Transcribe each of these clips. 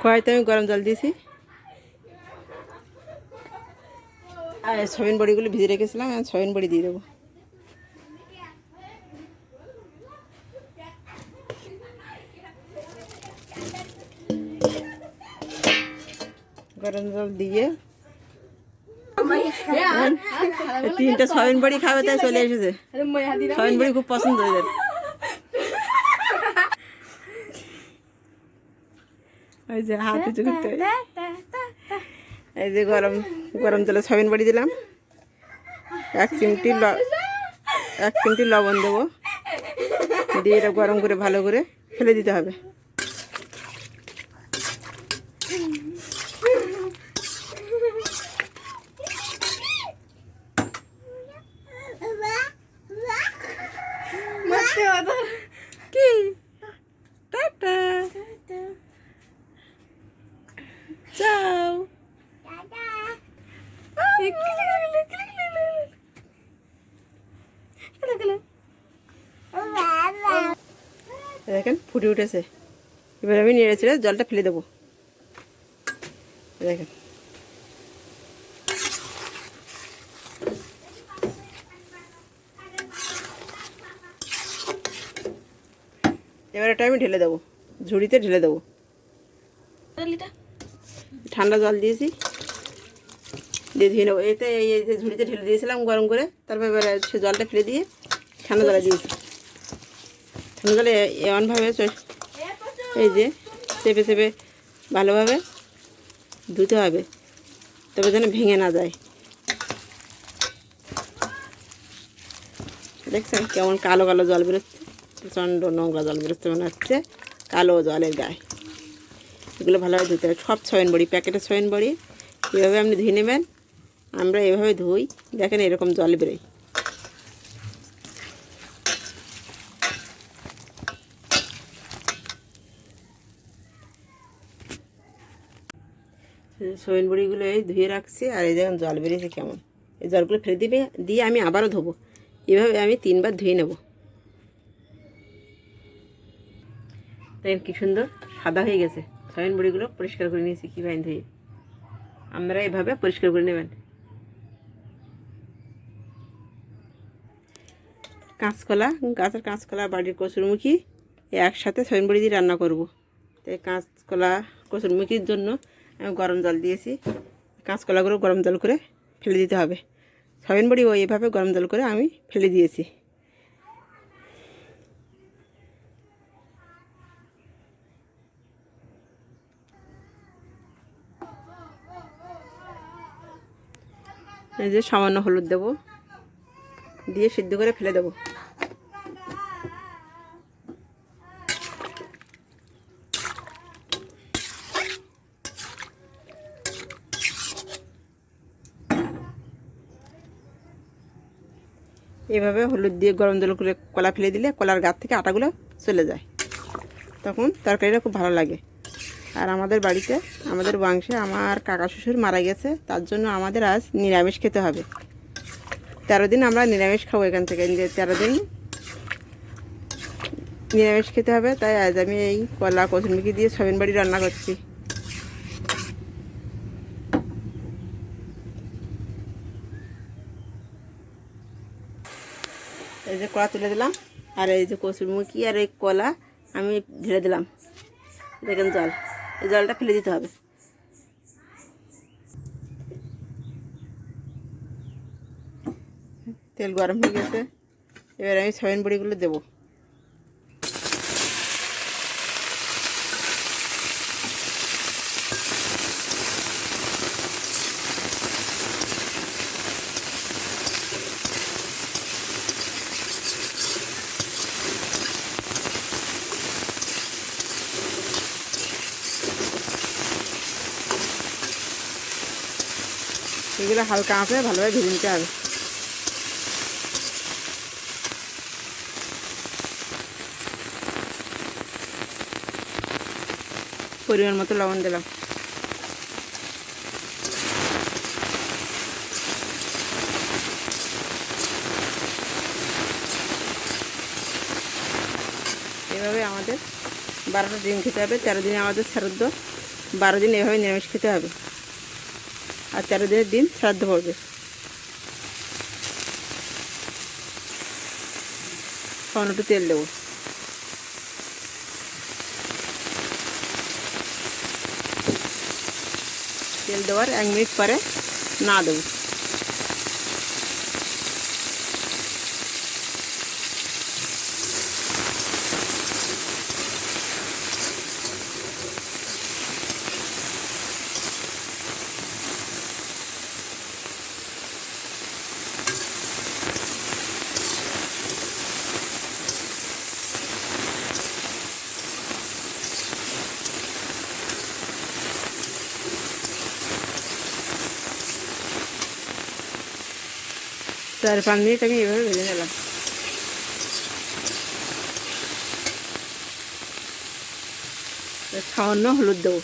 কড়াইতে আমি গরম জল দিয়েছি আর সয়াবিন বড়িগুলো ভিজে রেখেছিলাম, আমি সয়াবিন বড়ি দিয়ে দেবো। গরম জল দিয়ে 3টা সয়াবিন বড়ি খাবে তাই চলে এসেছে। সয়াবিন বড়ি খুব পছন্দ হয়ে যায়। এই যে হাত উঁচু করতে হয়। এই যে গরম গরম তেলে সয়াবিন বড়ি দিলাম, 1 চিমটি লবণ দেবো, দিয়ে এটা গরম করে ভালো করে ফেলে দিতে হবে। কি টাটা যাও। দেখেন ফুটে উঠেছে, এবার আমি নেড়ে চেড়ে জলটা ফেলে দেবো। দেখেন এবার এটা আমি ঢেলে দেবো, ঝুড়িতে ঢেলে দেবো। ঠান্ডা জল দিয়েছি, দিয়ে ধুয়ে নেবো। এতে এই যে ঝুড়িতে ঢেলে দিয়েছিলাম গরম করে, তারপর এবার সে জলটা ফেলে দিয়ে ঠান্ডা জলে দিয়েছি। ঠান্ডা জলে এমনভাবে এই যে চেপে চেপে ভালোভাবে ধুতে হবে, তবে যেন ভেঙে না যায়। দেখছেন কেমন কালো কালো জল বেরোচ্ছে, প্রচণ্ড নোংরা জল বেরোচ্ছে, মনে হচ্ছে কালো জলের গায়ে। এগুলো ভালোভাবে ধুতে হবে। সব সয়াবিন বড়ি, প্যাকেটের সয়াবিন বড়ি এভাবে আপনি ধুয়ে নেবেন। আমরা এভাবে ধুই, দেখেন এরকম জল বেরোয়। সয়াবিন বড়িগুলো এই ধুয়ে রাখছি, আর এই দেখেন জল বেরিয়েছে কেমন। এই জলগুলো ফেলে দিয়ে আমি আবারও ধোবো। এভাবে আমি 3বার ধুয়ে নেব। দেখেন কী সুন্দর সাদা হয়ে গেছে। সয়াবিন বড়িগুলো পরিষ্কার করে নিয়েছি কীভাবে ধুয়ে। আমরা এভাবে পরিষ্কার করে নেবেন। কাঁচকলা, গাছের কাঁচকলা, বাড়ির কচুরমুখী একসাথে সয়াবিন বড়ি দিয়ে রান্না করব। তাই কাঁচকলা কচুরমুখির জন্য আমি গরম জল দিয়েছি। কাঁচকলাগুলো গরম জল করে ফেলে দিতে হবে। সয়াবিন বড়ি এভাবে গরম জল করে আমি ফেলে দিয়েছি। এই যে সামান্য হলুদ দেবো, দিয়ে সিদ্ধ করে ফেলে দেবো। এভাবে হলুদ দিয়ে গরম জল করে কলা ফেলে দিলে কলার গাছ থেকে আটাগুলো চলে যায়, তখন তরকারিটা খুব ভালো লাগে। আর আমাদের বাড়িতে, আমাদের বংশে আমার কাকা শ্বশুর মারা গেছে, তার জন্য আমাদের আজ নিরামিষ খেতে হবে। 13 দিন আমরা নিরামিষ খাবো এখান থেকে, 13 দিন নিরামিষ খেতে হবে। তাই আজ আমি এই কলা কচুরমুখী দিয়ে সয়াবিন বড়ি রান্না করছি। এই যে কলা তুলে দিলাম, আর এই যে কচুরমুখী আর এই কলা আমি ঢেলে দিলাম। দেখেন জল, এই জলটা ফেলে দিতে হবে। তেল গরম হয়ে গেছে, এবার আমি সয়াবিন বড়িগুলো দেবো। এগুলো হালকা আঁচে ভালোভাবে ভেজে নিতে হবে। পরিমাণ মতো লবণ দিলাম। এভাবে আমাদের 12টা ডিম খেতে হবে। 13 দিনে আমাদের শ্রাদ্ধ, 12 দিন এভাবে নিরামিষ খেতে হবে, আর 13 দিনের দিন শ্রাদ্ধ পড়বে। সামান্য একটু তেল দেবো। তেল দেওয়ার 1 মিনিট পরে না দেবো। চার 5 মিনিট আমি এভাবে ভেজে নিলাম। সামান্য হলুদ দেবো।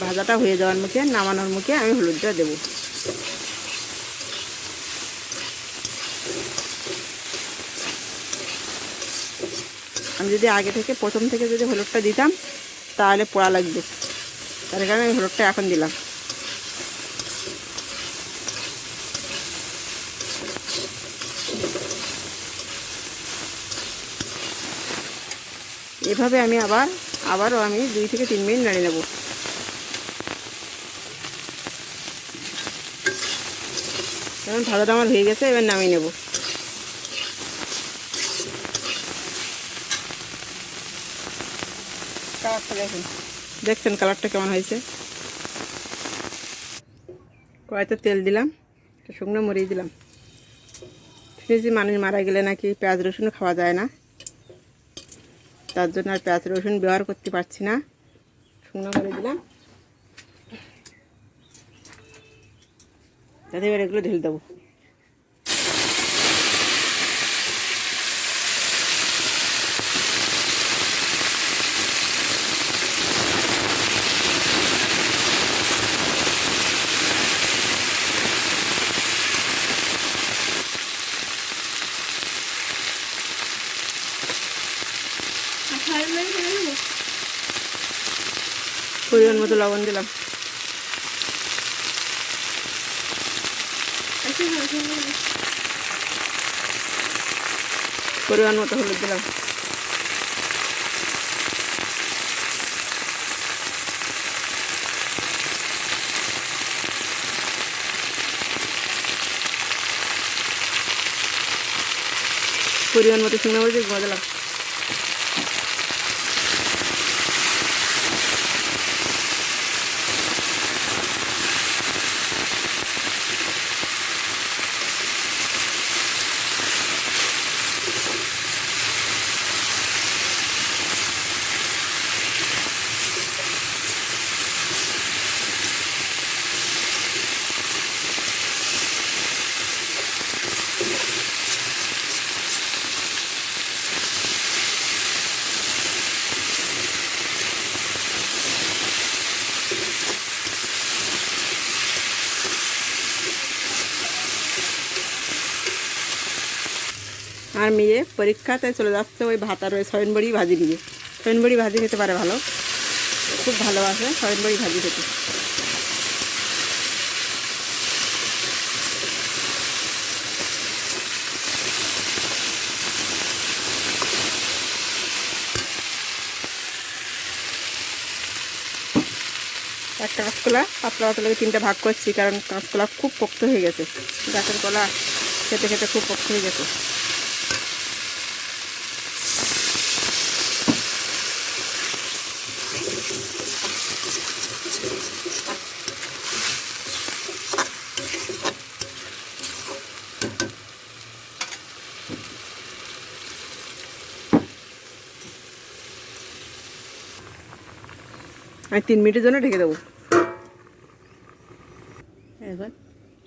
ভাজাটা হয়ে যাওয়ার মুখে, নামানোর মুখে আমি হলুদটা দেবো। আমি যদি আগে থেকে প্রথম থেকে যদি হলুদটা দিতাম তাহলে পোড়া লাগবে, তার কারণে আমি হলুদটা এখন দিলাম। এভাবে আমি আবারও আমি 2 থেকে 3 মিনিট নাড়িয়ে নেব। কারণ ভাজাটা আমার হয়ে গেছে, এবার নামিয়ে নেব। কালারটা দেখছেন কালারটা কেমন হয়েছে। কড়াইতে তেল দিলাম, শুকনো মরিচ দিলাম। শুনেছি মানুষ মারা গেলে নাকি পেঁয়াজ রসুন খাওয়া যায় না, তার জন্য আর পেঁয়াজ রসুন ব্যবহার করতে পারছি না। শুকনো মরিচ দিলাম, তাতে এবার এগুলো ঢেলে দেবো। পরিমাণ মতো লবণ দিলাম। পরিমাণ মতো হলুদ দিলাম। পরিমাণ মতো শুকনো মরিচের গুঁড়ো দিলাম। আর মেয়ে পরীক্ষাতে চলে যাচ্ছে ওই ভাত আর ওই সয়াবিন বড়ি ভাজি নিয়ে। সয়াবিন বড়ি ভাজি খেতে পারে ভালো, খুব ভালোবাসে সয়াবিন বড়ি ভাজি খেতে। একটা কাঁচকলা পাতলা পাতলা 3টে ভাগ করছি, কারণ কাঁচকলা খুব পোক্ত হয়ে গেছে। গাছের কলা খেতে খেতে খুব পোক্ত হয়ে গেছে। আমি 3 মিনিটের জন্য ঢেকে দেবো। এবার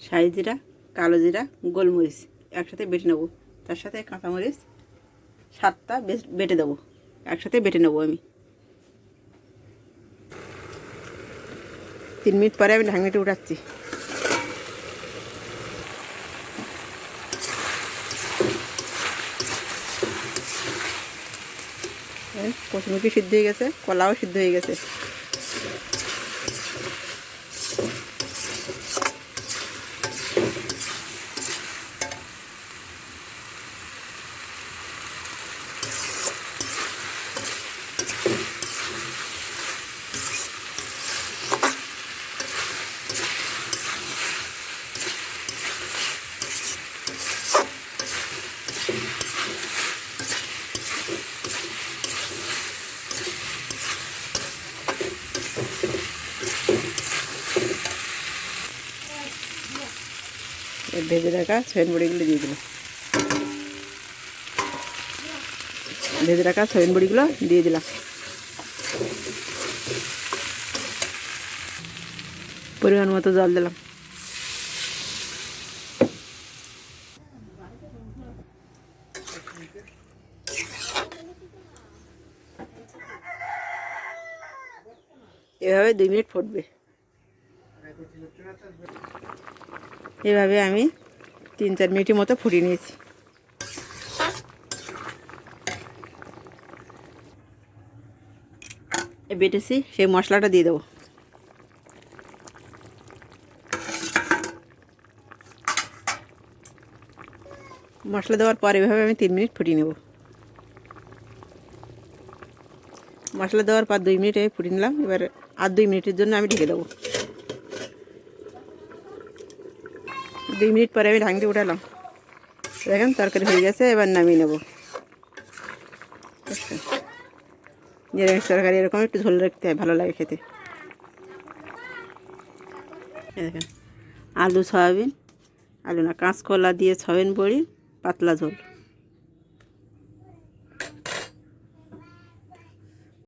শাহি জিরা, কালো জিরা, গোলমরিচ একসাথে বেটে নেবো, তার সাথে কাঁচামরিচ 7টা বেটে দেবো, একসাথে বেটে নেবো আমি। 3 মিনিট পরে আমি ঢাকনিটা উঠাচ্ছি। কচুরমুখী সিদ্ধ হয়ে গেছে, কলাও সিদ্ধ হয়ে গেছে। ভেজে রাখা সয়াবিন বড়িগুলো দিয়ে দিলাম। ভেজে রাখা সয়াবিন বড়িগুলো দিয়ে দিলাম। পরিমাণ মতো জল দিলাম। এভাবে 2 মিনিট ফুটবে। এভাবে আমি 3-4 মিনিটের মতো ফুটিয়ে নিয়েছি। বেটেছি সেই মশলাটা দিয়ে দেবো। মশলা দেওয়ার পর এভাবে আমি 3 মিনিট ফুটিয়ে নেব। মশলা দেওয়ার পর 2 মিনিট ফুটিয়ে নিলাম। এবার আর 2 মিনিটের জন্য আমি ঢেকে দেবো। 2 মিনিট পরে আমি ঢাকনিটা উঠালাম। দেখেন তরকারি হয়ে গেছে, এবার নামিয়ে নেব। নিরামিষ তরকারি এরকম একটু ঝোল রাখতে হয়, ভালো লাগে খেতে। দেখেন আলু সয়াবিন, আলু না কাঁচকলা দিয়ে সয়াবিন বড়ি পাতলা ঝোল।